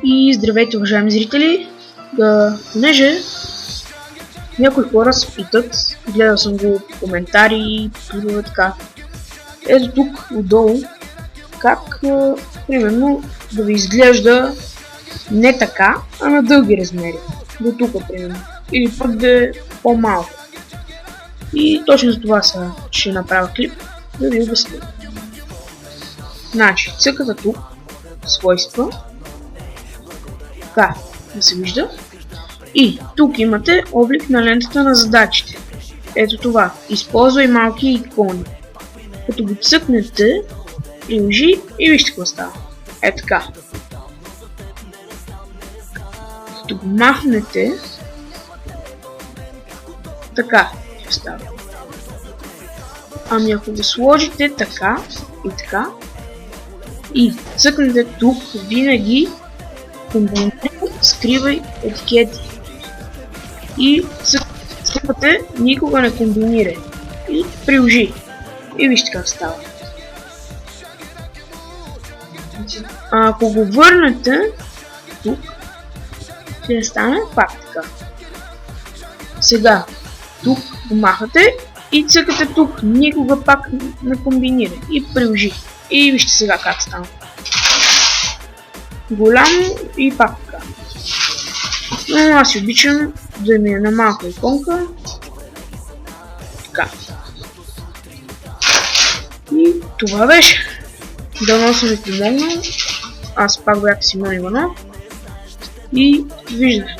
И здравейте, уважаеми зрители! Понеже някои хора се питат, гледал съм го в коментари, така. Ето тук отдолу как примерно да ви изглежда не така, а на дълги размери. До тук примерно. Или пък да е по-малко. И точно за това ще направя клип, да ви обясня. Значи, цъкате тук свойства. Така, да се вижда. И тук имате облик на лентата на задачите. Ето това. Използвай малки икони. Като го цъкнете, приложи и вижте какво става. Ето така. Като го махнете, така ще става. Ами ако го сложите така и така и цъкнете тук, винаги комбинирай, скривай етикети. И цъкате, никога не комбинирай. И приложи. И вижте как става. А ако го върнете тук, ще стане пак така. Сега, тук го махате и цъкате тук. Никога пак не комбинирай. И приложи. И вижте сега как стана. Голямо и пак така. Но аз обичам да ми е на малка иконка. Така. И това беше. Дано съм ви помогнал. Аз пак бях Симон Иванов. И виждаме.